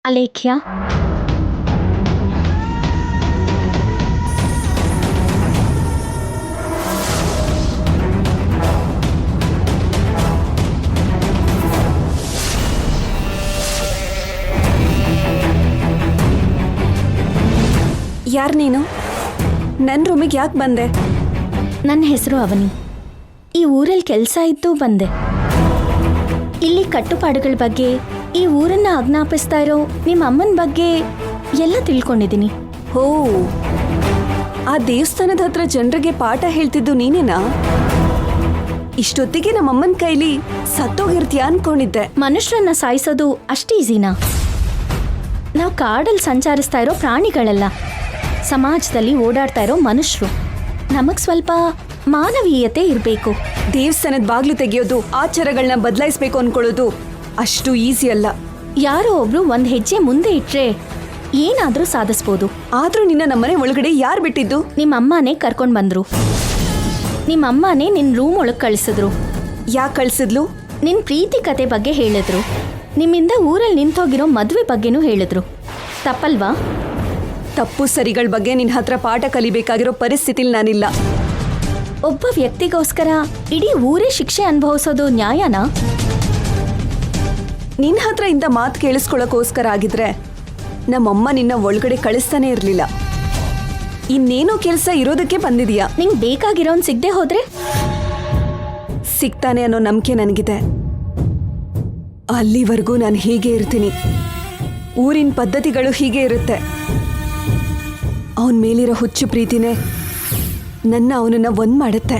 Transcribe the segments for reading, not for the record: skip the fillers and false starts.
ಅಲೇಖ್ಯ. ಯಾರು ನೀನು? ನನ್ನ ರೂಮಿಗೆ ಯಾಕೆ ಬಂದೆ? ನನ್ನ ಹೆಸರು ಅವನಿ. ಈ ಊರಲ್ಲಿ ಕೆಲಸ ಇದ್ದು ಬಂದೆ. ಇಲ್ಲಿ ಕಟ್ಟುಪಾಡುಗಳ ಬಗ್ಗೆ, ಈ ಊರನ್ನ ಆಜ್ಞಾಪಿಸ್ತಾ ಇರೋ ನಿಮ್ಮ ಅಮ್ಮನ ಬಗ್ಗೆ ಎಲ್ಲ ತಿಳ್ಕೊಂಡಿದ್ದೀನಿ. ಹೋ, ಆ ದೇವಸ್ಥಾನದ ಹತ್ರ ಜನರಿಗೆ ಪಾಠ ಹೇಳ್ತಿದ್ದು ನೀನೇನಾ? ಇಷ್ಟೊತ್ತಿಗೆ ನಮ್ಮಮ್ಮನ ಕೈಲಿ ಸತ್ತೋಗಿರ್ತೀಯ ಅನ್ಕೊಂಡಿದ್ದೆ. ಮನುಷ್ಯರನ್ನ ಸಾಯಿಸೋದು ಅಷ್ಟು ಈಸಿನಾ? ನಾವು ಕಾಡಲ್ಲಿ ಸಂಚರಿಸ್ತಾ ಇರೋ ಪ್ರಾಣಿಗಳಲ್ಲ, ಸಮಾಜದಲ್ಲಿ ಓಡಾಡ್ತಾ ಇರೋ ಮನುಷ್ಯರು. ನಮಗ್ ಸ್ವಲ್ಪ ಮಾನವೀಯತೆ ಇರಬೇಕು. ದೇವಸ್ಥಾನದ ಬಾಗ್ಲು ತೆಗೆಯೋದು, ಆಚಾರಗಳನ್ನ ಬದಲಾಯಿಸ್ಬೇಕು ಅನ್ಕೊಳ್ಳೋದು ಅಷ್ಟು ಈಸಿ ಅಲ್ಲ. ಯಾರೋ ಒಬ್ರು ಒಂದ್ ಹೆಜ್ಜೆ ಮುಂದೆ ಇಟ್ರೆ ಏನಾದ್ರೂ ಸಾಧಿಸ್ಬೋದು. ಆದ್ರೂ ನಿನ್ನ ನಮ್ಮನೆ ಒಳಗಡೆ ಯಾರು ಬಿಟ್ಟಿದ್ದು? ನಿಮ್ಮ ಅಮ್ಮನೇ ಕರ್ಕೊಂಡ್ ಬಂದ್ರು. ನಿಮ್ಮ ಅಮ್ಮನೇ ನಿನ್ ರೂಮ್ ಒಳಗ್ ಕಳಿಸಿದ್ರು. ಯಾಕೆ ಕಳ್ಸಿದ್ಲು? ನಿನ್ ಪ್ರೀತಿ ಕತೆ ಬಗ್ಗೆ ಹೇಳಿದ್ರು. ನಿಮ್ಮಿಂದ ಊರಲ್ಲಿ ನಿಂತೋಗಿರೋ ಮದ್ವೆ ಬಗ್ಗೆನೂ ಹೇಳಿದ್ರು. ತಪ್ಪಲ್ವಾ? ತಪ್ಪು ಸರಿಗಳ ಬಗ್ಗೆ ನಿನ್ನ ಹತ್ರ ಪಾಠ ಕಲಿಬೇಕಾಗಿರೋ ಪರಿಸ್ಥಿತಿಲಿ ನಾನಿಲ್ಲ. ಒಬ್ಬ ವ್ಯಕ್ತಿಗೋಸ್ಕರ ಇಡೀ ಊರೇ ಶಿಕ್ಷೆ ಅನುಭವಿಸೋದು ನ್ಯಾಯನಾ? ನಿನ್ನ ಹತ್ರ ಇಂಥ ಮಾತು ಕೇಳಿಸ್ಕೊಳ್ಳೋಕ್ಕೋಸ್ಕರ ಆಗಿದ್ರೆ ನಮ್ಮಮ್ಮ ನಿನ್ನ ಒಳಗಡೆ ಕಳಿಸ್ತಾನೆ ಇರಲಿಲ್ಲ. ಇನ್ನೇನೋ ಕೆಲಸ ಇರೋದಕ್ಕೆ ಬಂದಿದೀಯಾ. ನಿಂಗೆ ಬೇಕಾಗಿರೋನ್ ಸಿಗದೆ ಹೋದ್ರೆ? ಸಿಗ್ತಾನೆ ಅನ್ನೋ ನಂಬಿಕೆ ನನಗಿದೆ. ಅಲ್ಲಿವರೆಗೂ ನಾನು ಹೀಗೆ ಇರ್ತೀನಿ. ಊರಿನ ಪದ್ಧತಿಗಳು ಹೀಗೆ ಇರುತ್ತೆ. ಅವನ ಮೇಲಿರೋ ಹುಚ್ಚು ಪ್ರೀತಿನೇ ನನ್ನ ಅವನನ್ನ ಒಂದ್ ಮಾಡುತ್ತೆ.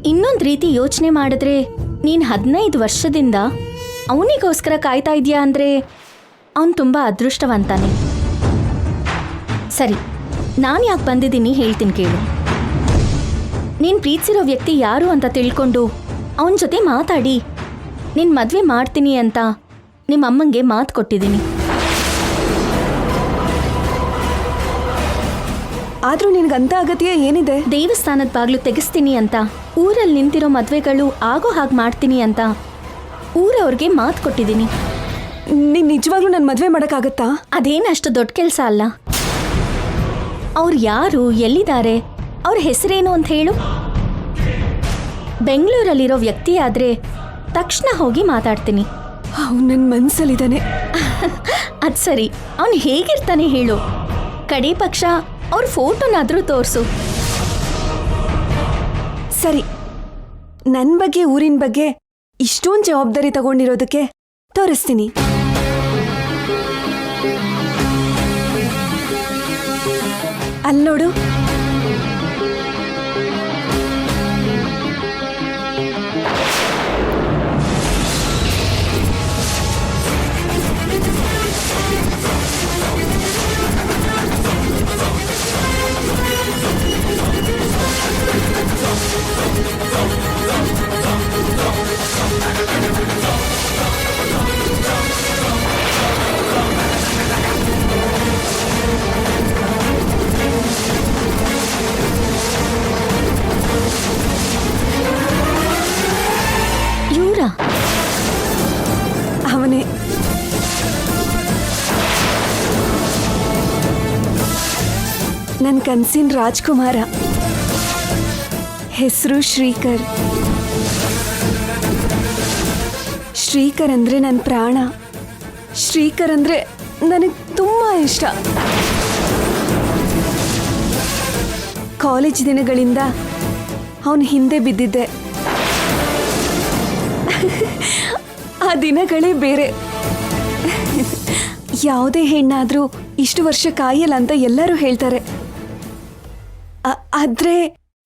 ಇನ್ನೊಂದು ರೀತಿ ಯೋಚನೆ ಮಾಡಿದ್ರೆ, ನೀನ್ 15 ವರ್ಷದಿಂದ ಅವನಿಗೋಸ್ಕರ ಕಾಯ್ತಾ ಇದೀಯಾ ಅಂದ್ರೆ ಅವನು ತುಂಬಾ ಅದೃಷ್ಟವಂತಾನೆ. ಸರಿ, ನಾನು ಯಾಕೆ ಬಂದಿದ್ದೀನಿ ಹೇಳ್ತೀನಿ ಕೇಳು. ನೀನ್ ಪ್ರೀತಿಸಿರೋ ವ್ಯಕ್ತಿ ಯಾರು ಅಂತ ತಿಳ್ಕೊಂಡು ಅವನ ಜೊತೆ ಮಾತಾಡಿ ನಿನ್ ಮದ್ವೆ ಮಾಡ್ತೀನಿ ಅಂತ ನಿಮ್ಮ ಅಮ್ಮಂಗೆ ಮಾತು ಕೊಟ್ಟಿದ್ದೀನಿ. ಆದ್ರೂ ನಿನ್ಗಂತ ಅಗತ್ಯ ಏನಿದೆ? ದೇವಸ್ಥಾನದ ಬಾಗ್ಲು ತೆಗಿಸ್ತೀನಿ ಅಂತ, ಊರಲ್ಲಿ ನಿಂತಿರೋ ಮದ್ವೆಗಳು ಆಗೋ ಹಾಗೆ ಮಾಡ್ತೀನಿ ಅಂತ ಊರವ್ರಿಗೆ ಮಾತು ಕೊಟ್ಟಿದ್ದೀನಿ. ನೀನ್ ನಿಜವಾಗ್ಲೂ ನನ್ನ ಮದ್ವೆ ಮಾಡಕ್ಕಾಗತ್ತಾ? ಅದೇನಷ್ಟು ದೊಡ್ಡ ಕೆಲಸ ಅಲ್ಲ. ಅವ್ರು ಯಾರು, ಎಲ್ಲಿದ್ದಾರೆ, ಅವ್ರ ಹೆಸರೇನು ಅಂತ ಹೇಳು. ಬೆಂಗಳೂರಲ್ಲಿರೋ ವ್ಯಕ್ತಿ ಆದ್ರೆ ತಕ್ಷಣ ಹೋಗಿ ಮಾತಾಡ್ತೀನಿ. ಅವ್ನು ನನ್ನ ಮನ್ಸಲ್ಲಿದ್ದಾನೆ. ಅದು ಸರಿ, ಅವನು ಹೇಗಿರ್ತಾನೆ ಹೇಳು. ಕಡೇ ಪಕ್ಷ ಅವ್ರ ಫೋಟೋನಾದ್ರೂ ತೋರಿಸು. ಸರಿ, ನನ್ನ ಬಗ್ಗೆ, ಊರಿನ ಬಗ್ಗೆ ಇಷ್ಟೊಂದು ಜವಾಬ್ದಾರಿ ತಗೊಂಡಿರೋದಕ್ಕೆ ತೋರಿಸ್ತೀನಿ. ಅಲ್ಲಿ ನೋಡು. ಅವನೇ. ನನ್ನ ಕನ್ಸಿನ ರಾಜ್ಕುಮಾರ. ಹೆಸರು ಶ್ರೀಕರ್. ಶ್ರೀಕರ್ ಅಂದ್ರೆ ನನ್ನ ಪ್ರಾಣ. ಶ್ರೀಕರ್ ಅಂದ್ರೆ ನನಗೆ ತುಂಬಾ ಇಷ್ಟ. ಕಾಲೇಜ್ ದಿನಗಳಿಂದ ಅವನ ಹಿಂದೆ ಬಿದ್ದಿದ್ದೆ. ಆ ದಿನಗಳೇ ಬೇರೆ. ಯಾವುದೇ ಹೆಣ್ಣಾದ್ರೂ ಇಷ್ಟು ವರ್ಷ ಕಾಯಲ್ಲ ಅಂತ ಎಲ್ಲರೂ ಹೇಳ್ತಾರೆ. ಆದ್ರೆ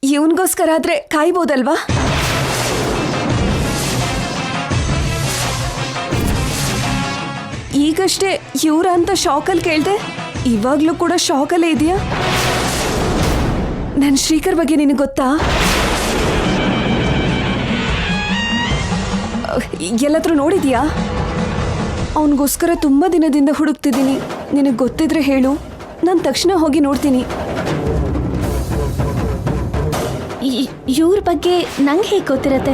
ಇವನಿಗೋಸ್ಕರ ಆದ್ರೆ ಕಾಯ್ಬೋದಲ್ವಾ? ಈಗಷ್ಟೇ ಇವ್ರ ಅಂತ ಶಾಕಲ್ಲಿ ಕೇಳ್ದೆ, ಇವಾಗ್ಲೂ ಕೂಡ ಶಾಕಲ್ಲೇ ಇದೆಯಾ? ನನ್ನ ಶ್ರೀಕರ್ ಬಗ್ಗೆ ನಿನಗೆ ಗೊತ್ತಾ? ಎಲ್ಲಾದ್ರೂ ನೋಡಿದ್ಯಾ? ಅವನಿಗೋಸ್ಕರ ತುಂಬಾ ದಿನದಿಂದ ಹುಡುಕ್ತಿದ್ದೀನಿ. ನಿನಗೆ ಗೊತ್ತಿದ್ರೆ ಹೇಳು, ನಾನು ತಕ್ಷಣ ಹೋಗಿ ನೋಡ್ತೀನಿ. ಇವ್ರ ಬಗ್ಗೆ ನಂಗೆ ಹೇಗೆ ಗೊತ್ತಿರತ್ತೆ?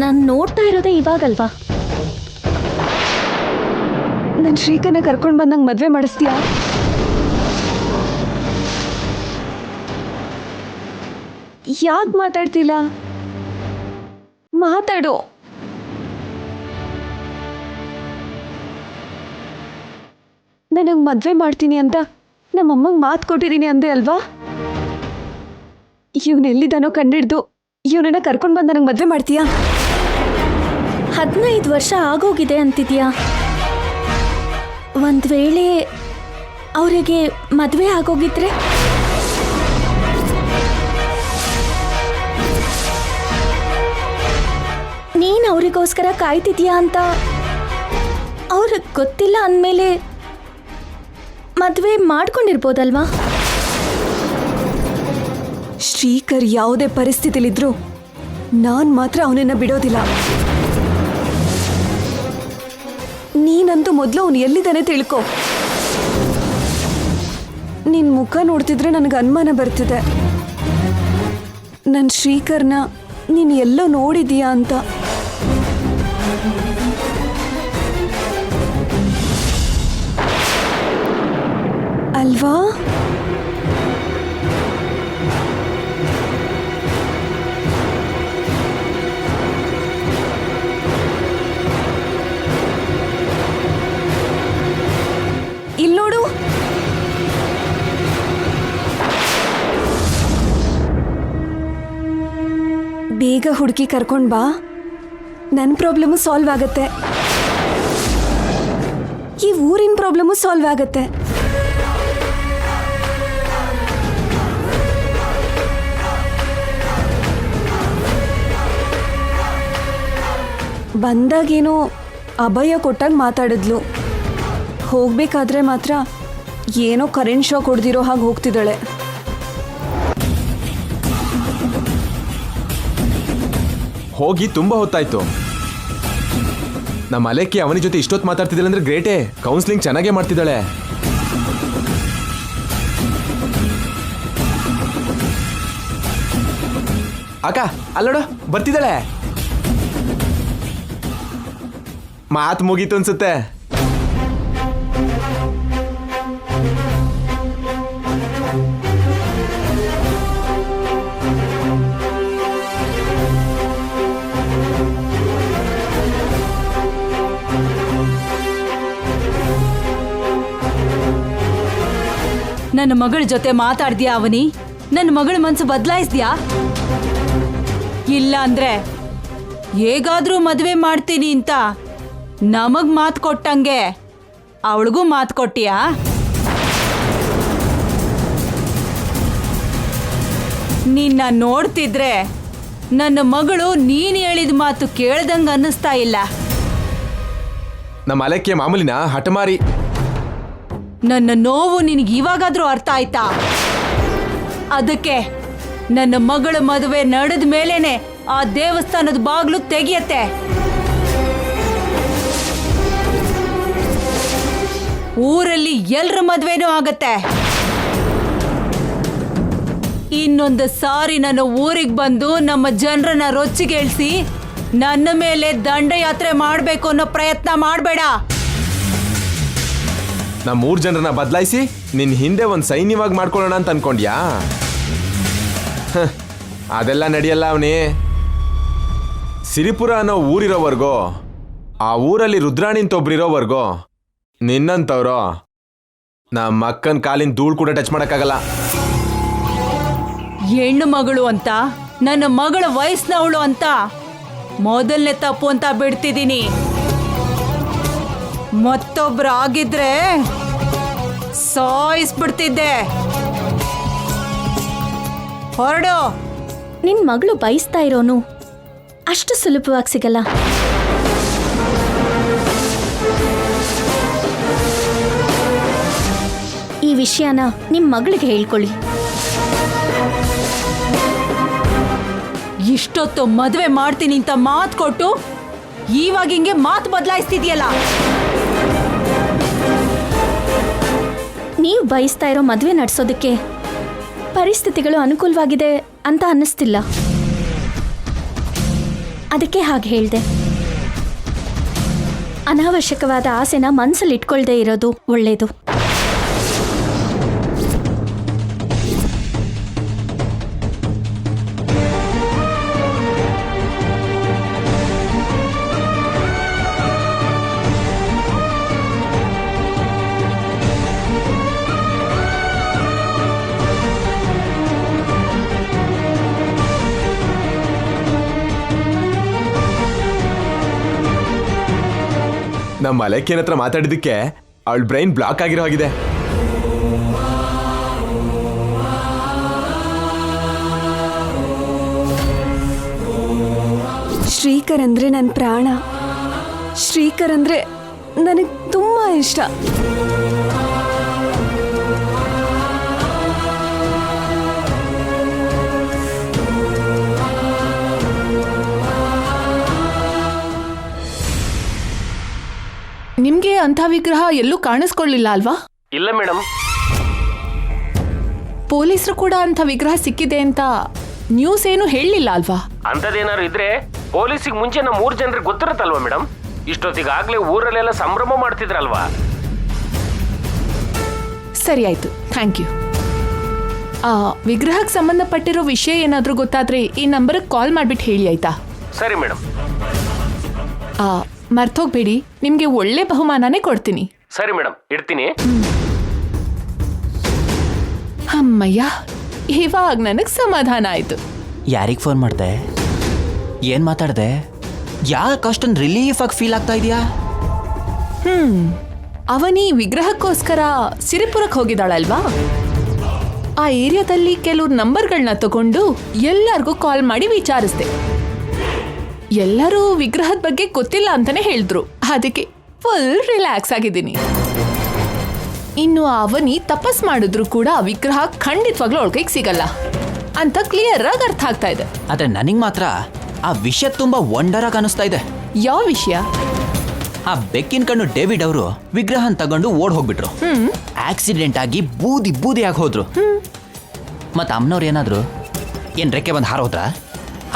ನಾನು ನೋಡ್ತಾ ಇರೋದೇ ಇವಾಗಲ್ವಾ? ನನ್ನ ಶ್ರೀಕರ್ನ ಕರ್ಕೊಂಡು ಬಂದಂಗೆ ಮದುವೆ ಮಾಡಿಸ್ತೀಯಾ? ಯಾಕೆ ಮಾತಾಡ್ತಿಲ್ಲ? ಮಾತಾಡು. ನನಗೆ ಮದುವೆ ಮಾಡ್ತೀನಿ ಅಂತ ನಮ್ಮಮ್ಮಂಗೆ ಮಾತು ಕೊಟ್ಟಿದ್ದೀನಿ ಅಂದೆ ಅಲ್ವಾ? ಇವನೆಲ್ಲಿದ್ದಾನೋ ಕಂಡಿಡ್ದು ಇವನನ್ನ ಕರ್ಕೊಂಡು ಬಂದು ನನಗೆ ಮದುವೆ ಮಾಡ್ತೀಯಾ? 15 ವರ್ಷ ಆಗೋಗಿದೆ ಅಂತಿದ್ಯಾ? ಒಂದ್ ವೇಳೆ ಅವರಿಗೆ ಮದುವೆ ಆಗೋಗಿದ್ರೆ? ನೀನ್ ಅವರಿಗೋಸ್ಕರ ಕಾಯ್ತಿದ್ಯಾ ಅಂತ ಅವ್ರಿಗೆ ಗೊತ್ತಿಲ್ಲ ಅಂದಮೇಲೆ ಮದುವೆ ಮಾಡ್ಕೊಂಡಿರ್ಬೋದಲ್ವಾ? ಶ್ರೀಕರ್ ಯಾವುದೇ ಪರಿಸ್ಥಿತಿಲಿದ್ರು ನಾನು ಮಾತ್ರ ಅವನನ್ನ ಬಿಡೋದಿಲ್ಲ. ನೀನಂತೂ ಮೊದಲು ಅವನು ಎಲ್ಲಿದ್ದಾನೆ ತಿಳ್ಕೊ. ನಿನ್ನ ಮುಖ ನೋಡ್ತಿದ್ರೆ ನನಗೆ ಅನುಮಾನ ಬರ್ತಿದೆ, ನನ್ನ ಶ್ರೀಕರ್ನ ನೀನು ಎಲ್ಲೋ ನೋಡಿದೀಯಾ ಅಂತ. ಅಲ್ವಾ? ಇಲ್ಲೋಡು, ಬೇಗ ಹುಡುಕಿ ಕರ್ಕೊಂಡ್ ಬಾ, ನನ್ನ ಪ್ರಾಬ್ಲಮ್ಮು ಸಾಲ್ವ್ ಆಗತ್ತೆ, ಈ ಊರಿನ ಪ್ರಾಬ್ಲಮ್ಮು ಸಾಲ್ವ್ ಆಗತ್ತೆ. ಬಂದಾಗೇನೋ ಅಭಯ ಕೊಟ್ಟಾಗ ಮಾತಾಡಿದ್ಲು, ಹೋಗ್ಬೇಕಾದ್ರೆ ಮಾತ್ರ ಏನೋ ಕರೆಂಟ್ ಶಾಕ್ ಹೊಡೆದಿರೋ ಹಾಗೆ ಹೋಗ್ತಿದ್ದಾಳೆ. ಹೋಗಿ ತುಂಬಾ ಹೊತ್ತಾಯ್ತು. ನಮ್ಮ ಅಲೆಕ್ಕಿ ಅವನ ಜೊತೆ ಇಷ್ಟೊತ್ತು ಮಾತಾಡ್ತಿದ್ದಾಳೆ ಅಂದ್ರೆ ಗ್ರೇಟೇ. ಕೌನ್ಸಿಲಿಂಗ್ ಚೆನ್ನಾಗೇ ಮಾಡ್ತಿದ್ದಾಳೆ. ಅಕ್ಕ ಅಲ್ಲೋಡು ಬರ್ತಿದ್ದಾಳೆ. ಮಾತು ಮುಗೀತು ಅನ್ಸುತ್ತೆ. ನನ್ನ ಮಗಳ ಜೊತೆ ಮಾತಾಡ್ದ್ಯಾ ಅವನಿ? ನನ್ನ ಮಗಳ ಮನ್ಸು ಬದಲಾಯಿಸ್ದ್ಯಾ? ಇಲ್ಲ ಅಂದ್ರೆ ಹೇಗಾದ್ರೂ ಮದುವೆ ಮಾಡ್ತೀನಿ ಅಂತ ನಮಗ್ ಮಾತು ಕೊಟ್ಟಂಗೆ ಅವಳಿಗೂ ಮಾತು ಕೊಟ್ಟಿಯಾ? ನಿನ್ನ ನೋಡ್ತಿದ್ರೆ ನನ್ನ ಮಗಳು ನೀನ್ ಹೇಳಿದ ಮಾತು ಕೇಳ್ದಂಗ ಅನ್ನಿಸ್ತಾ ಇಲ್ಲ. ನಮ್ಮ ಅಲೆಕ್ಕೆ ಮಾಮೂಲಿನ ಹಠಮಾರಿ. ನನ್ನ ನೋವು ನಿನಗೆ ಇವಾಗಾದ್ರೂ ಅರ್ಥ ಆಯ್ತಾ? ಅದಕ್ಕೆ ನನ್ನ ಮಗಳ ಮದುವೆ ನಡೆದ ಮೇಲೇನೆ ಆ ದೇವಸ್ಥಾನದ ಬಾಗ್ಲು ತೆಗಿಯತ್ತೆ. ಊರಲ್ಲಿ ಎಲ್ರ ಮದುವೆನೂ ಆಗತ್ತೆ. ಇನ್ನೊಂದು ಸಾರಿ ನನ್ನ ಊರಿಗೆ ಬಂದು ನಮ್ಮ ಜನರನ್ನ ರೊಚ್ಚಿಗೇಳ್ಸಿ ನನ್ನ ಮೇಲೆ ದಂಡಯಾತ್ರೆ ಮಾಡಬೇಕು ಅನ್ನೋ ಪ್ರಯತ್ನ ಮಾಡಬೇಡ. ನಮ್ಮ 3 ಜನರನ್ನ ಬದಲಾಯಿಸಿ ನಿನ್ ಹಿಂದೆ ಒಂದು ಸೈನ್ಯವಾಗಿ ಮಾಡ್ಕೊಳ್ಳೋಣ ಅಂತ ಅನ್ಕೊಂಡ್ಯಾ? ಅದೆಲ್ಲ ನಡೆಯಲ್ಲ ಅವನೇ. ಸಿರಿಪುರ ಅನ್ನೋ ಊರಿರೋವರೆಗೂ, ಆ ಊರಲ್ಲಿ ರುದ್ರಾಣಿ ಅಂತ ಒಬ್ರಿರೋವರೆಗೂ ನಿನ್ನಂತವ್ರು ನಮ್ಮ ಅಕ್ಕನ ಕಾಲಿನ ಧೂಳು ಕೂಡ ಟಚ್ ಮಾಡೋಕ್ಕಾಗಲ್ಲ. ಹೆಣ್ಣು ಮಗಳು ಅಂತ, ನನ್ನ ಮಗಳ ವಯಸ್ಸಿನವಳು ಅಂತ ಮೊದಲನೇ ತಪ್ಪು ಅಂತ ಬಿಡ್ತಿದ್ದೀನಿ. ಮತ್ತೊಬ್ರು ಆಗಿದ್ರೆ ಸಾಯಿಸ್ಬಿಡ್ತಿದ್ದೆ. ಹೊರಡು. ನಿನ್ ಮಗಳು ಬಯಸ್ತಾ ಇರೋನು ಅಷ್ಟು ಸುಲಭವಾಗಿ ಸಿಗಲ್ಲ. ಈ ವಿಷಯನ ನಿಮ್ ಮಗಳಿಗೆ ಹೇಳ್ಕೊಳ್ಳಿ. ಇಷ್ಟೊತ್ತು ಮದುವೆ ಮಾಡ್ತೀನಿ ಅಂತ ಮಾತು ಕೊಟ್ಟು ಇವಾಗ ಹಿಂಗೆ ಮಾತು ಬದಲಾಯಿಸ್ತಿದ್ಯಲ್ಲ. ನೀವು ಬಯಸ್ತಾ ಇರೋ ಮದುವೆ ನಡೆಸೋದಕ್ಕೆ ಪರಿಸ್ಥಿತಿಗಳು ಅನುಕೂಲವಾಗಿದೆ ಅಂತ ಅನ್ನಿಸ್ತಿಲ್ಲ. ಅದಕ್ಕೆ ಹಾಗೆ ಹೇಳಿದೆ. ಅನಾವಶ್ಯಕವಾದ ಆಸೆನ ಮನ್ಸಲ್ಲಿ ಇಟ್ಕೊಳ್ದೇ ಇರೋದು ಒಳ್ಳೇದು. ನಮ್ಮ ಅಲೆಕ್ಕಿನ ಹತ್ರ ಮಾತಾಡಿದ್ದಕ್ಕೆ ಅವಳ ಬ್ರೈನ್ ಬ್ಲಾಕ್ ಆಗಿರೋ ಹಾಗಿದೆ. ಶ್ರೀಕರ್ ಅಂದ್ರೆ ನನ್ನ ಪ್ರಾಣ. ಶ್ರೀಕರ್ ಅಂದ್ರೆ ನನಗೆ ತುಂಬಾ ಇಷ್ಟ. ನಿಮ್ಗೆ ಅಂಥ ವಿಗ್ರಹ ಎಲ್ಲೂ ಕಾಣಿಸ್ಕೊಳ್ಳಿಲ್ಲ ಅಲ್ವಾ? ಇಲ್ಲ ಮೇಡಮ್. ಪೊಲೀಸರು ಕೂಡ ಅಂಥ ವಿಗ್ರಹ ಸಿಕ್ಕಿದೆ ಅಂತ ನ್ಯೂಸ್ ಏನು ಹೇಳಲಿಲ್ಲ ಅಲ್ವಾ? ಅಂಥದ್ದೇನಾದ್ರು ಇದ್ರೆ ಪೊಲೀಸಿಗೆ ಮುಂಚೆ ನಮ್ಮ 3 ಜನರಿಗೆ ಗೊತ್ತಿರುತ್ತಲ್ವಾ ಮೇಡಮ್? ಇಷ್ಟೊತ್ತಿಗಾಗ್ಲೇ ಊರಲ್ಲೆಲ್ಲ ಸಂಭ್ರಮ ಮಾಡ್ತಿದ್ರಲ್ವಾ? ಸರಿ ಆಯ್ತು, ಥ್ಯಾಂಕ್ ಯು. ಆ ವಿಗ್ರಹಕ್ಕೆ ಸಂಬಂಧಪಟ್ಟಿರೋ ವಿಷಯ ಏನಾದರೂ ಗೊತ್ತಾದ್ರೆ ಈ ನಂಬರ್ಗೆ ಕಾಲ್ ಮಾಡಿಬಿಟ್ಟು ಹೇಳಿ ಆಯ್ತಾ? ಸರಿ ಮೇಡಮ್. ಮರ್ತೋಗ್ಬೇಡಿ, ನಿಮಗೆ ಒಳ್ಳೆ ಬಹುಮಾನನೇ ಕೊಡ್ತೀನಿ. ಸರಿ ಮೇಡಮ್, ಇಡ್ತೀನಿ. ಅಮ್ಮಯ್ಯ, ಇವಾಗ ನನಗೆ ಸಮಾಧಾನ ಆಯ್ತು. ಯಾರಿಗೆ ಫೋನ್ ಮಾಡ್ದೆ? ಏನು ಮಾತಾಡ್ದೆ? ಯಾಕೆ ಅಷ್ಟೊಂದು ರಿಲೀಫ್ ಆಗಿ ಫೀಲ್ ಆಗ್ತಾ ಇದೆಯಾ? ಅವನಿ ವಿಗ್ರಹಕ್ಕೋಸ್ಕರ ಸಿರಿಪುರಕ್ಕೆ ಹೋಗಿದ್ದಾಳಲ್ವಾ? ಆ ಏರಿಯಾದಲ್ಲಿ ಕೆಲವ್ರು ನಂಬರ್ಗಳನ್ನ ತಗೊಂಡು ಎಲ್ಲರಿಗೂ ಕಾಲ್ ಮಾಡಿ ವಿಚಾರಿಸ್ದೆ. ಎಲ್ಲರೂ ವಿಗ್ರಹದ ಬಗ್ಗೆ ಗೊತ್ತಿಲ್ಲ ಅಂತಾನೆ ಹೇಳಿದ್ರು. ಅದಕ್ಕೆ ಫುಲ್ ರಿಲ್ಯಾಕ್ಸ್ ಆಗಿದ್ದೀನಿ. ಇನ್ನು ಅವನಿ ತಪಸ್ ಮಾಡಿದ್ರು ಕೂಡ ವಿಗ್ರಹ ಖಂಡಿತವಾಗ್ಲೂ ಅವಳ ಕೈಗೆ ಸಿಗಲ್ಲ ಅಂತ ಕ್ಲಿಯರ್ ಆಗಿ ಅರ್ಥ ಆಗ್ತಾ ಇದೆ. ಆದರೆ ನನಗೆ ಮಾತ್ರ ಆ ವಿಷಯ ತುಂಬಾ ವಂಡರ್ ಆಗಿ ಅನಿಸ್ತಾ ಇದೆ. ಯಾವ ವಿಷಯ? ಆ ಬೆಕ್ಕಿನ ಕಣ್ಣು ಡೇವಿಡ್ ಅವರು ವಿಗ್ರಹನ ತಗೊಂಡು ಓಡ್ ಹೋಗ್ಬಿಟ್ರು. ಆಕ್ಸಿಡೆಂಟ್ ಆಗಿ ಬೂದಿ ಬೂದಿ ಆಗಿ ಹೋದ್ರು. ಮತ್ತೆ ಅಮ್ಮನವ್ರು ಏನಾದ್ರು ಏನ್ ರೆಕ್ಕೆ ಬಂದು ಹಾರೋದ್ರ,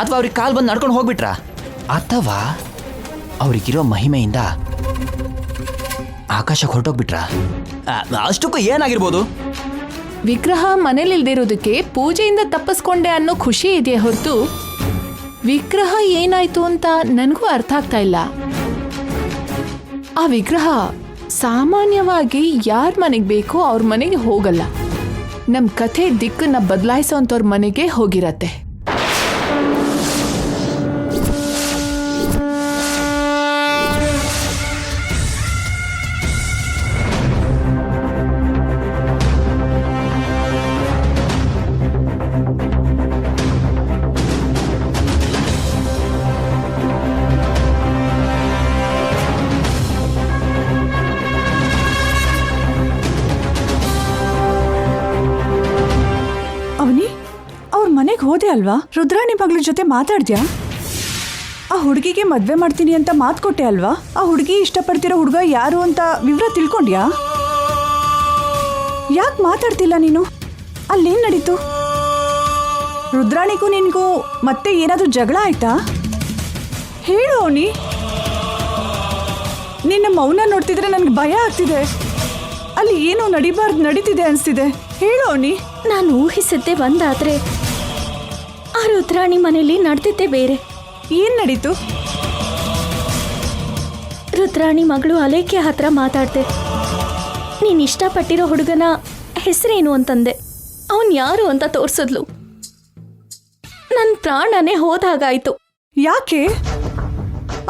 ಅಥವಾ ಅವ್ರಿಗೆ ಕಾಲ್ ಬಂದು ನಡ್ಕೊಂಡು ಹೋಗ್ಬಿಟ್ರ, ಅಥವಾ ಅವ್ರಿಗಿರೋ ಮಹಿಮೆಯಿಂದ ಆಕಾಶಕ್ಕೆ ಹೊರಟೋಗ್ಬಿಟ್ರ? ಅಷ್ಟಕ್ಕೂ ಏನಾಗಿರ್ಬೋದು? ವಿಗ್ರಹ ಮನೇಲಿಲ್ದಿರೋದಕ್ಕೆ ಪೂಜೆಯಿಂದ ತಪ್ಪಿಸ್ಕೊಂಡೆ ಅನ್ನೋ ಖುಷಿ ಇದೆಯೇ ಹೊರತು ವಿಗ್ರಹ ಏನಾಯ್ತು ಅಂತ ನನಗೂ ಅರ್ಥ ಆಗ್ತಾ ಇಲ್ಲ. ಆ ವಿಗ್ರಹ ಸಾಮಾನ್ಯವಾಗಿ ಯಾರ ಮನೆಗೆ ಬೇಕೋ ಅವ್ರ ಮನೆಗೆ ಹೋಗಲ್ಲ. ನಮ್ಮ ಕಥೆ ದಿಕ್ಕನ್ನ ಬದಲಾಯಿಸೋಂಥವ್ರ ಮನೆಗೆ ಹೋಗಿರತ್ತೆ. ಅವನಿ, ಅವ್ರ ಮನೆಗೆ ಹೋದೆ ಅಲ್ವಾ? ರುದ್ರಾಣಿ ಮಗಳ ಜೊತೆ ಮಾತಾಡ್ದ್ಯಾ? ಆ ಹುಡುಗಿಗೆ ಮದ್ವೆ ಮಾಡ್ತೀನಿ ಅಂತ ಮಾತು ಕೊಟ್ಟೆ ಅಲ್ವಾ? ಆ ಹುಡುಗಿ ಇಷ್ಟಪಡ್ತಿರೋ ಹುಡುಗ ಯಾರು ಅಂತ ವಿವರ ತಿಳ್ಕೊಂಡ್ಯಾ? ಯಾಕೆ ಮಾತಾಡ್ತಿಲ್ಲ ನೀನು? ಅಲ್ಲೇನ್ ನಡೀತು? ರುದ್ರಾಣಿಗೂ ನಿನ್ಗೂ ಮತ್ತೆ ಏನಾದ್ರೂ ಜಗಳ ಆಯ್ತಾ? ಹೇಳು ಅವನಿ. ನಿನ್ನ ಮೌನ ನೋಡ್ತಿದ್ರೆ ನನ್ಗೆ ಭಯ ಆಗ್ತಿದೆ. ಅಲ್ಲಿ ಏನೋ ನಡೀತಿದೆ ಅನ್ಸ್ತಿದೆ. ಹೇಳು ಅವನಿ. ನಾನು ಊಹಿಸಿದ್ದೆ ಒಂದಾದ್ರೆ ಆ ರುದ್ರಾಣಿ ಮನೇಲಿ ನಡೆದಿದ್ದೆ ಬೇರೆ. ಏನ್ ನಡೀತು? ರುದ್ರಾಣಿ ಮಗಳು ಅಲೇಖ್ಯ ಹತ್ರ ಮಾತಾಡ್ದೆ. ನೀನ್ ಇಷ್ಟಪಟ್ಟಿರೋ ಹುಡುಗನ ಹೆಸರೇನು ಅಂತಂದೆ. ಅವನ್ ಯಾರು ಅಂತ ತೋರ್ಸಿದ್ಲು. ನನ್ ಪ್ರಾಣನೇ ಹೋದಾಗಾಯ್ತು. ಯಾಕೆ?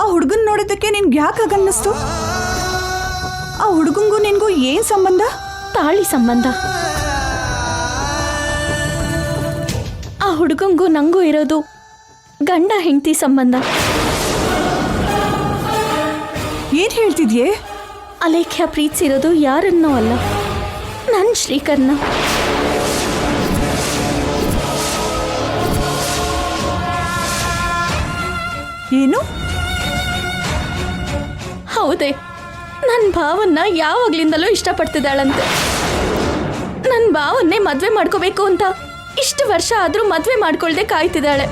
ಆ ಹುಡುಗನ್ ನೋಡಿದ್ದಕ್ಕೆ ನಿನ್ಗೆ ಯಾಕೆ ಹಾಗನ್ನಿಸ್ತು? ಆ ಹುಡುಗಂಗೂ ನಿನ್ಗೂ ಏನ್ ಸಂಬಂಧ? ತಾಳಿ ಸಂಬಂಧ. ಆ ಹುಡುಗಂಗೂ ನಂಗೂ ಇರೋದು ಗಂಡ ಹೆಂಡತಿ ಸಂಬಂಧ. ಏನ್ ಹೇಳ್ತಿದ್ಯೆ? ಅಲೇಖ್ಯ ಪ್ರೀತಿಸಿರೋದು ಯಾರನ್ನೋ ಅಲ್ಲ, ನನ್ ಶ್ರೀಕರ್ನ. ಏನು? ಹೌದೇ, ನನ್ನ ಭಾವನ್ನ ಯಾವಾಗ್ಲಿಂದಲೂ ಇಷ್ಟಪಡ್ತಿದ್ದಾಳಂತೆ. ನನ್ನ ಭಾವನ್ನೇ ಮದ್ವೆ ಮಾಡ್ಕೋಬೇಕು ಅಂತ ಇಷ್ಟು ವರ್ಷ ಆದ್ರೂ ಮದ್ವೆ ಮಾಡ್ಕೊಳ್ದೆ ಕಾಯ್ತಿದ್ದಾಳೆ.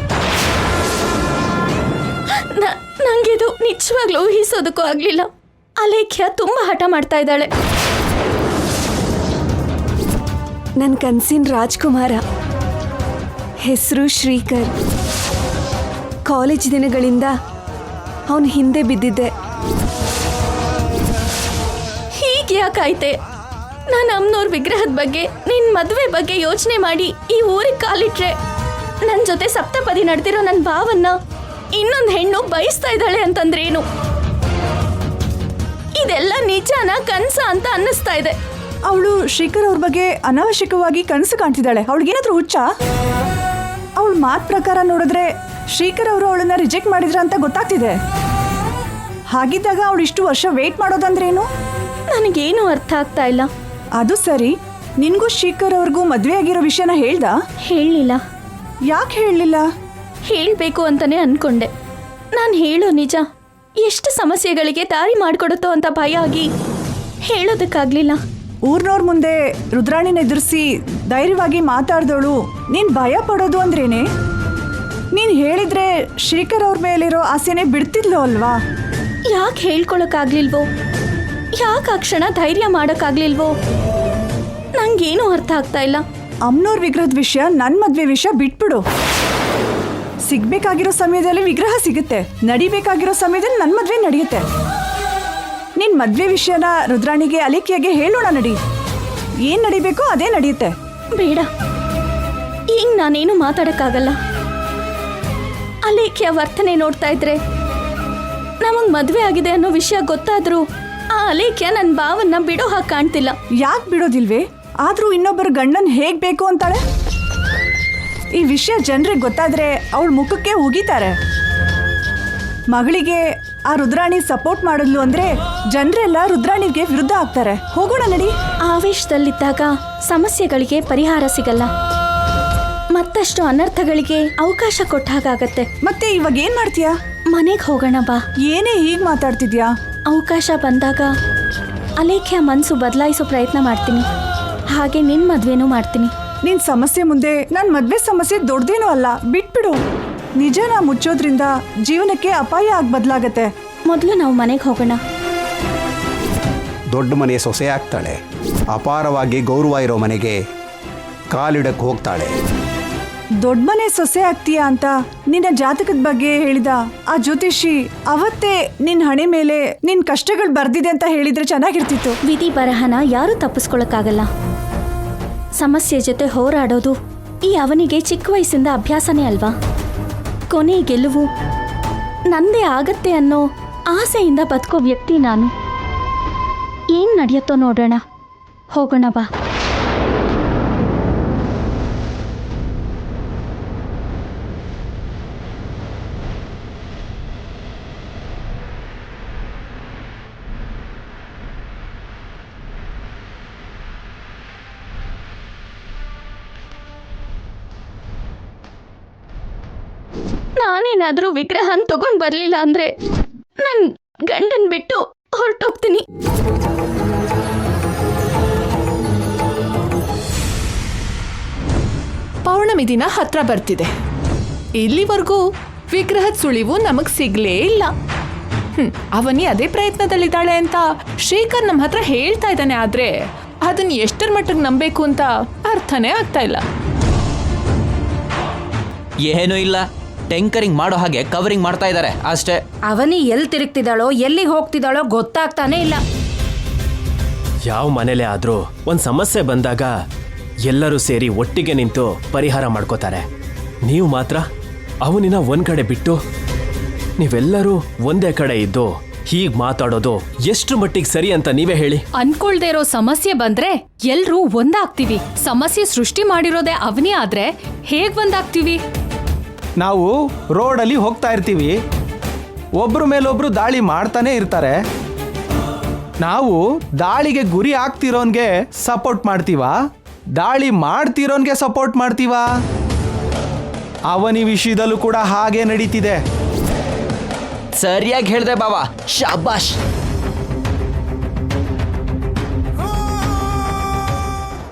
ನಂಗಿದು ನಿಜವಾಗ್ಲೂ ಊಹಿಸೋದಕ್ಕೂ ಆಗ್ಲಿಲ್ಲ. ಅಲೇಖ್ಯ ತುಂಬಾ ಹಠ ಮಾಡ್ತಾ ಇದ್ದಾಳೆ. ನನ್ನ ಕನ್ಸಿನ ರಾಜ್ಕುಮಾರ, ಹೆಸರು ಶ್ರೀಕರ್. ಕಾಲೇಜ್ ದಿನಗಳಿಂದ ಅವನ ಹಿಂದೆ ಬಿದ್ದಿದ್ದೆ. ಹೀಗೆ ಯಾಕಾಯ್ತೆ? ನಾನು ಅಮ್ಮನವ್ರ ವಿಗ್ರಹದ ಬಗ್ಗೆ, ನಿನ್ ಮದುವೆ ಬಗ್ಗೆ ಯೋಚನೆ ಮಾಡಿ ಈ ಊರಿಗೆ ಕಾಲಿಟ್ರೆ ನನ್ನ ಜೊತೆ ಸಪ್ತಪದಿ ನಡೆದಿರೋ ನನ್ನ ಭಾವನ್ನ ಇನ್ನೊಂದು ಹೆಣ್ಣು ಬಯಸ್ತಾ ಇದ್ದಾಳೆ ಅಂತಂದ್ರೇನು? ಇದೆಲ್ಲ ನಿಜಾನ ಕನ್ಸ ಅಂತ ಅನ್ನಿಸ್ತಾ ಇದೆ. ಅವಳು ಶ್ರೀಕರ್ ಅವ್ರ ಬಗ್ಗೆ ಅನಾವಶ್ಯಕವಾಗಿ ಕನಸು ಕಾಣ್ತಿದ್ದಾಳೆ. ಅವಳಿಗೇನಾದ್ರೂ ಹುಚ್ಚ? ಅವಳ ಮಾತು ಪ್ರಕಾರ ನೋಡಿದ್ರೆ ಶ್ರೀಕರ್ ಅವರು ಅವಳನ್ನ ರಿಜೆಕ್ಟ್ ಮಾಡಿದ್ರ ಅಂತ ಗೊತ್ತಾಗ್ತಿದೆ. ಹಾಗಿದ್ದಾಗ ಅವಳು ಇಷ್ಟು ವರ್ಷ ವೇಟ್ ಮಾಡೋದಂದ್ರೇನು? ನನಗೇನು ಅರ್ಥ ಆಗ್ತಾ ಇಲ್ಲ. ಅದು ಸರಿ, ನಿನ್ಗೂ ಶ್ರೀಕರ್ ಅವ್ರಿಗೂ ಮದ್ವೆ ಆಗಿರೋ ವಿಷಯನ ಹೇಳ್ದ? ಹೇಳಲಿಲ್ಲ. ಯಾಕೆ ಹೇಳಲಿಲ್ಲ? ಹೇಳಬೇಕು ಅಂತಾನೆ ಅನ್ಕೊಂಡೆ. ನಾನು ಹೇಳೋ ನಿಜ ಎಷ್ಟು ಸಮಸ್ಯೆಗಳಿಗೆ ದಾರಿ ಮಾಡಿಕೊಡುತ್ತೋ ಅಂತ ಭಯ ಆಗಿ ಹೇಳೋದಕ್ಕಾಗ್ಲಿಲ್ಲ. ಊರ್ನವ್ರ ಮುಂದೆ ರುದ್ರಾಣಿನ ಎದುರಿಸಿ ಧೈರ್ಯವಾಗಿ ಮಾತಾಡ್ದವಳು ನೀನ್ ಭಯ ಪಡೋದು ಅಂದ್ರೇನೆ? ನೀನ್ ಹೇಳಿದ್ರೆ ಶ್ರೀಕರ್ ಅವ್ರ ಮೇಲಿರೋ ಆಸೆನೆ ಬಿಡ್ತಿದ್ಲು ಅಲ್ವಾ? ಯಾಕೆ ಹೇಳ್ಕೊಳಕ್ಕಾಗ್ಲಿಲ್ವೋ? ಯಾಕೆ ಆ ಕ್ಷಣ ಧೈರ್ಯ ಮಾಡೋಕ್ಕಾಗ್ಲಿಲ್ವೋ? ನಂಗೇನು ಅರ್ಥ ಆಗ್ತಾ ಇಲ್ಲ. ಅಮ್ಮನವ್ರ ವಿಗ್ರಹದ ವಿಷಯ, ನನ್ನ ಮದ್ವೆ ವಿಷಯ ಬಿಟ್ಬಿಡು. ಸಿಗ್ಬೇಕಾಗಿರೋ ಸಮಯದಲ್ಲಿ ವಿಗ್ರಹ ಸಿಗುತ್ತೆ, ನಡಿಬೇಕಾಗಿರೋ ಸಮಯದಲ್ಲಿ ನನ್ನ ಮದ್ವೆ ನಡೆಯುತ್ತೆ. ನಿನ್ ಮದ್ವೆ ವಿಷಯನ ರುದ್ರಾಣಿಗೆ ಅಲೇಖ್ಯಗೆ ಹೇಳೋಣ, ನಡಿ. ಏನ್ ನಡಿಬೇಕೋ ಅದೇ ನಡೆಯುತ್ತೆ. ಬೇಡ, ಈಗ ನಾನೇನು ಮಾತಾಡಕ್ಕಾಗಲ್ಲ. ಅಲೇಖ್ಯ ವರ್ತನೆ ನೋಡ್ತಾ ಇದ್ರೆ ನಮಗ್ ಮದ್ವೆ ಆಗಿದೆ ಅನ್ನೋ ವಿಷಯ ಗೊತ್ತಾದ್ರೂ ಆ ಅಲೇಖ್ಯ ನನ್ನ ಭಾವನ್ನ ಬಿಡೋ ಹಾಗೆ ಕಾಣ್ತಿಲ್ಲ. ಯಾಕೆ ಬಿಡೋದಿಲ್ವೇ? ಆದ್ರೂ ಇನ್ನೊಬ್ಬರ ಗಂಡನ್ ಹೇಗ್ ಬೇಕು ಅಂತಾಳೆ. ಈ ವಿಷಯ ಜನರಿಗೆ ಗೊತ್ತಾದ್ರೆ ಅವಳ ಮುಖಕ್ಕೆ ಉಗಿತಾರೆ. ಮಗಳಿಗೆ ಆ ರುದ್ರಾಣಿ ಸಪೋರ್ಟ್ ಮಾಡಿದ್ಲು ಅಂದ್ರೆ ಜನರೆಲ್ಲ ರುದ್ರಾಣಿಗೆ ವಿರುದ್ಧ ಆಗ್ತಾರೆ. ಹೋಗೋಣ ನಡಿ. ಆವೇಶದಲ್ಲಿದ್ದಾಗ ಸಮಸ್ಯೆಗಳಿಗೆ ಪರಿಹಾರ ಸಿಗಲ್ಲ, ಮತ್ತಷ್ಟು ಅನರ್ಥಗಳಿಗೆ ಅವಕಾಶ ಕೊಟ್ಟ ಹಾಗಾಗತ್ತೆ. ಮತ್ತೆ ಇವಾಗ ಏನ್ ಮಾಡ್ತೀಯಾ? ಮನೆಗೆ ಹೋಗೋಣ ಬಾ. ಏನೇ ಹೀಗ್ ಮಾತಾಡ್ತಿದ್ಯಾ? ಅವಕಾಶ ಬಂದಾಗ ಅಲೇಖ್ಯ ಮನಸ್ಸು ಬದಲಾಯಿಸೋ ಪ್ರಯತ್ನ ಮಾಡ್ತೀನಿ. ಹಾಗೆ ನಿನ್ ಮದ್ವೆನೂ ಮಾಡ್ತೀನಿ. ನಿನ್ ಸಮಸ್ಯೆ ಮುಂದೆ ನನ್ ಮದ್ವೆ ಸಮಸ್ಯೆ ದೊಡ್ಡದೇನೂ ಅಲ್ಲ, ಬಿಟ್ಬಿಡು. ನಿಜನ ಮುಚ್ಚೋದ್ರಿಂದ ಜೀವನಕ್ಕೆ ಅಪಾಯ ಆಗಿ ಬದಲಾಗತ್ತೆ. ಮೊದಲು ನಾವು ಮನೆಗೆ ಹೋಗೋಣ. ದೊಡ್ಡ ಮನೆಯ ಸೊಸೆ ಆಗ್ತಾಳೆ, ಅಪಾರವಾಗಿ ಗೌರವ ಇರೋ ಮನೆಗೆ ಕಾಲಿಡಕ್ಕೆ ಹೋಗ್ತಾಳೆ. ದೊಡ್ಡ ಮನೆ ಸೊಸೆ ಆಗ್ತೀಯಾ ಅಂತ ನಿನ್ನ ಜಾತಕದ ಬಗ್ಗೆ ಹೇಳಿದ ಆ ಜ್ಯೋತಿಷಿ ಅವತ್ತೇ ನಿನ್ ಹಣೆ ಮೇಲೆ ನಿನ್ ಕಷ್ಟಗಳು ಬರ್ದಿದೆ ಅಂತ ಹೇಳಿದ್ರೆ ಚೆನ್ನಾಗಿರ್ತಿತ್ತು. ವಿಧಿ ಬರಹನ ಯಾರೂ ತಪ್ಪಿಸ್ಕೊಳಕ್ಕಾಗಲ್ಲ. ಸಮಸ್ಯೆ ಜೊತೆ ಹೋರಾಡೋದು ಈ ಅವನಿಗೆ ಚಿಕ್ಕ ವಯಸ್ಸಿಂದ ಅಭ್ಯಾಸನೇ ಅಲ್ವಾ? ಕೊನೆ ಗೆಲುವು ನಂದೇ ಆಗತ್ತೆ ಅನ್ನೋ ಆಸೆಯಿಂದ ಬದುಕೋ ವ್ಯಕ್ತಿ ನಾನು. ಏನ್ ನಡೆಯುತ್ತೋ ನೋಡೋಣ. ಹೋಗೋಣ ಬಾ. ನಾನೇನಾದ್ರೂ ವಿಗ್ರಹನ ತಗೊಂಡ್ ಬರ್ಲಿಲ್ಲ ಅಂದ್ರೆ ನನ್ ಗಂಡನ್ ಬಿಟ್ಟು ಹೊರಟೋಗ್ತೀನಿ. ಪೌರ್ಣಮಿ ದಿನ ಹತ್ರ ಬರ್ತಿದೆ. ಇಲ್ಲಿವರೆಗೂ ವಿಗ್ರಹದ ಸುಳಿವು ನಮಗ್ ಸಿಗ್ಲೇ ಇಲ್ಲ. ಅವನಿ ಅದೇ ಪ್ರಯತ್ನದಲ್ಲಿದ್ದಾಳೆ ಅಂತ ಶ್ರೀಕರ್ ನಮ್ಮ ಹತ್ರ ಹೇಳ್ತಾ ಇದ್ದಾನೆ. ಆದ್ರೆ ಅದನ್ನ ಎಷ್ಟರ ಮಟ್ಟಿಗೆ ನಂಬೇಕು ಅಂತ ಅರ್ಥನೇ ಆಗ್ತಾ ಇಲ್ಲ. ಏನೂ ಇಲ್ಲ, ಟೆಂಕರಿಂಗ್ ಮಾಡೋ ಹಾಗೆ ಕವರಿಂಗ್ ಮಾಡ್ತಾ ಇದ್ದಾರೆ ಅಷ್ಟೇ. ಅವನಿ ಎಲ್ಲಿ ತಿರುಗ್ತಿದ್ದಾಳೋ ಎಲ್ಲಿಗೆ ಹೋಗ್ತಿದ್ದಾಳೋ ಗೊತ್ತಾಗ್ತಾನೆ ಇಲ್ಲ. ಯಾವ ಮನೇಲೇ ಆದ್ರೂ ಒಂದ್ ಸಮಸ್ಯೆ ಬಂದಾಗ ಎಲ್ಲರೂ ಸೇರಿ ಒಟ್ಟಿಗೆ ನಿಂತು ಪರಿಹಾರ ಮಾಡ್ಕೋತಾರೆ. ನೀವು ಮಾತ್ರ ಅವನಿನ ಒಂದ್ ಕಡೆ ಬಿಟ್ಟು ನೀವೆಲ್ಲರೂ ಒಂದೇ ಕಡೆ ಇದ್ದು ಹೀಗ್ ಮಾತಾಡೋದು ಎಷ್ಟು ಮಟ್ಟಿಗೆ ಸರಿ ಅಂತ ನೀವೇ ಹೇಳಿ. ಅನ್ಕೊಳ್ದೇ ಇರೋ ಸಮಸ್ಯೆ ಬಂದ್ರೆ ಎಲ್ರೂ ಒಂದಾಗ್ತೀವಿ. ಸಮಸ್ಯೆ ಸೃಷ್ಟಿ ಮಾಡಿರೋದೇ ಅವನಿ ಆದ್ರೆ ಹೇಗ್ ಒಂದಾಗ್ತೀವಿ? ನಾವು ರೋಡಲ್ಲಿ ಹೋಗ್ತಾ ಇರ್ತೀವಿ, ಒಬ್ರ ಮೇಲೊಬ್ರು ದಾಳಿ ಮಾಡ್ತಾನೆ ಇರ್ತಾರೆ. ನಾವು ದಾಳಿಗೆ ಗುರಿ ಆಗ್ತಿರೋನ್ಗೆ ಸಪೋರ್ಟ್ ಮಾಡ್ತೀವಾ, ದಾಳಿ ಮಾಡ್ತಿರೋನ್ಗೆ ಸಪೋರ್ಟ್ ಮಾಡ್ತೀವಾ? ಅವನಿ ವಿಷಯದಲ್ಲೂ ಕೂಡ ಹಾಗೆ ನಡೀತಿದೆ. ಸರಿಯಾಗಿ ಹೇಳ್ದೆ ಬಾವಾ, ಶಾಬಾಷ್.